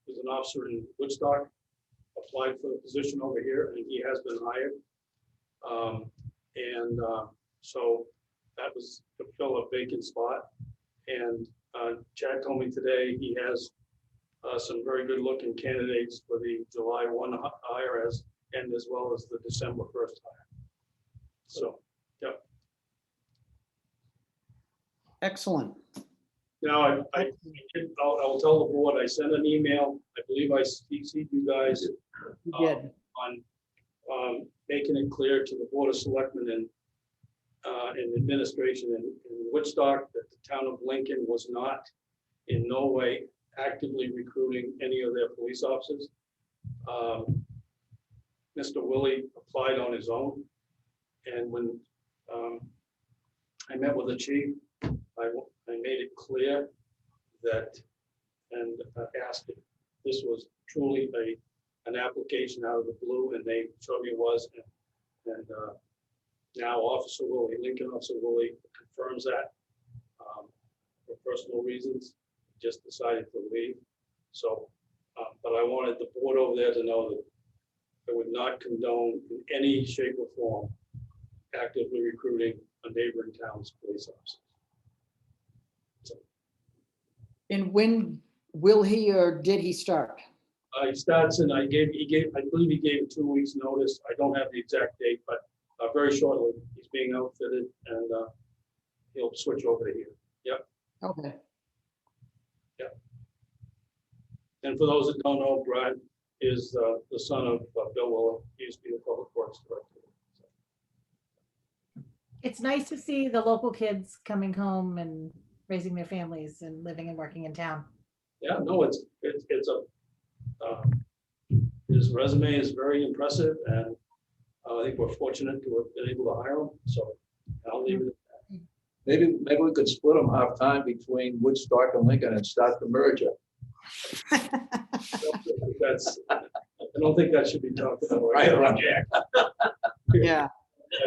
who's an officer in Woodstock, applied for the position over here, and he has been hired. So that was to fill a vacant spot. And Chad told me today he has some very good looking candidates for the July 1 hire and as well as the December 1st hire. So, yeah. Excellent. Now, I'll tell the board, I sent an email, I believe I CC'd you guys You did. on making it clear to the Board of Selectmen and administration in Woodstock that the town of Lincoln was not in no way actively recruiting any of their police officers. Mr. Willie applied on his own. And when I met with the chief, I made it clear that, and asked if this was truly an application out of the blue, and they showed me it was. And now Officer Willie, Lincoln Officer Willie, confirms that for personal reasons, just decided to leave. So, but I wanted the board over there to know that I would not condone in any shape or form actively recruiting a neighboring town's police officers. And when will he or did he start? He starts and I believe he gave 2 weeks notice. I don't have the exact date, but very shortly he's being outfitted and he'll switch over to here. Yep. Okay. And for those that don't know, Brad is the son of Bill Willer. He used to be the public works director. It's nice to see the local kids coming home and raising their families and living and working in town. Yeah, no, it's his resume is very impressive, and I think we're fortunate to have been able to hire him, so I'll leave it. Maybe we could split them half time between Woodstock and Lincoln and start the merger. That's, I don't think that should be talked about. Right, right. Jack. Yeah.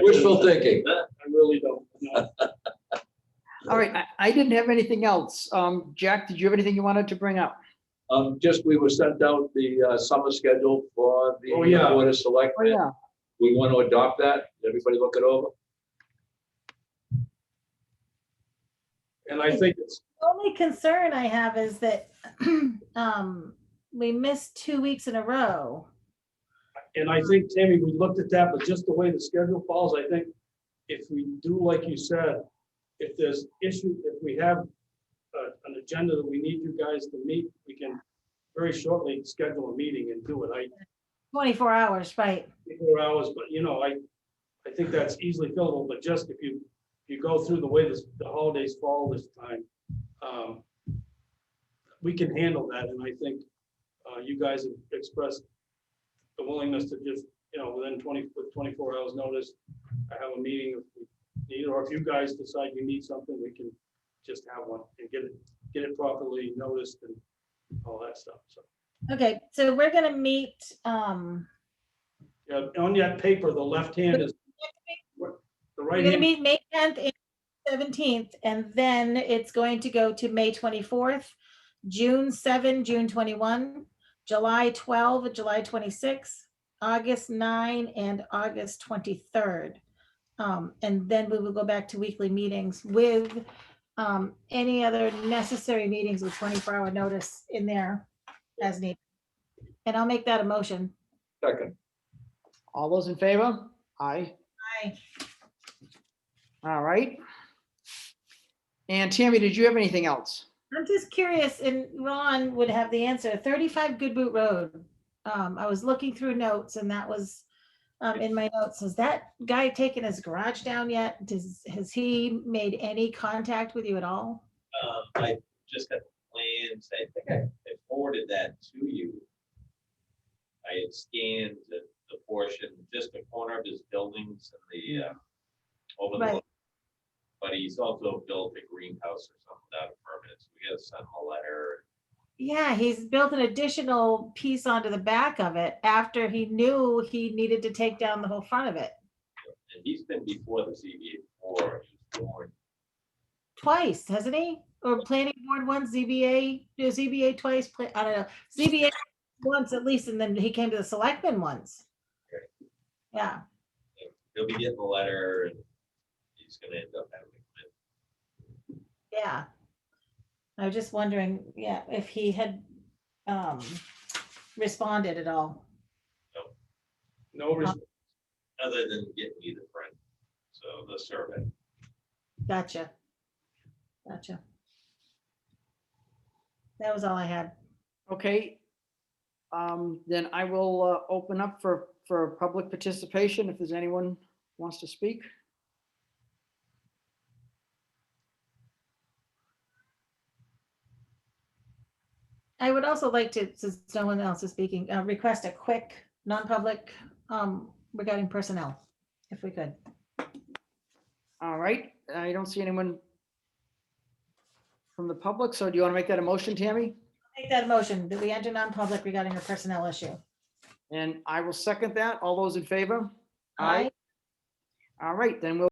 Wishful thinking. I really don't. No. All right. I didn't have anything else. Jack, did you have anything you wanted to bring up? Just, we were sent out the summer schedule for the Oh, yeah. Board of Oh, Selectmen. yeah. We want to adopt that. Did everybody look it over? And I think it's, The only concern I have is that we missed 2 weeks in a row. and I think, Tammy, we looked at that, but just the way the schedule falls, I think if we do, like you said, if there's issue, if we have an agenda that we need you guys to meet, we can very shortly schedule a meeting and do it. 24 hours, right? 4 hours, but I think that's easily fillable, but just if you go through the way the holidays fall this time, we can handle that, and I think you guys have expressed the willingness to just, within 24 hours notice, I have a meeting if we need, or if you guys decide you need something, we can just have one and get it properly noticed and all that stuff, so. Okay, so we're gonna meet, Yeah, on that paper, the left hand is, the we're right gonna hand, meet May 10th and 17th, and then it's going to go to May 24th, June 7, June 21, July 12, July 26, August 9, and August 23rd. And then we will go back to weekly meetings with any other necessary meetings with 24-hour notice in there as needed. And I'll make that a motion. Second. All those in favor? Aye. Aye. All right. And Tammy, did you have anything else? I'm just curious, and Ron would have the answer. 35 Good Boot Road. I was looking through notes, and that was in my notes. Has that guy taken his garage down yet? Has he made any contact with you at all? I just got the plans. I think I forwarded that to you. I had scanned the portion, just the corner of his buildings and the over the. Right. But he's also built a greenhouse or something without a permit, so we gotta send him a letter. Yeah, he's built an additional piece onto the back of it after he knew he needed to take down the whole front of it. And he's been before the ZBA before, he was born. Twice, hasn't he? Or planning board once, ZBA twice, I don't know, ZBA once at least, and then he came to the selectmen once. Okay. Yeah, He'll be getting a letter and he's gonna end up having it. yeah. I was just wondering, yeah, if he had responded at all. no, Other than getting me the print, so the survey. Gotcha. Gotcha. That was all I had. Okay. Then I will open up for public participation if there's anyone wants to speak. I would also like to, since no one else is speaking, request a quick non-public regarding personnel, if we could. All right. I don't see anyone from the public. So do you want to make that a motion, Tammy? Make that a motion that we enter non-public regarding a personnel issue. And I will second that. All those in favor? Aye. All right, then we'll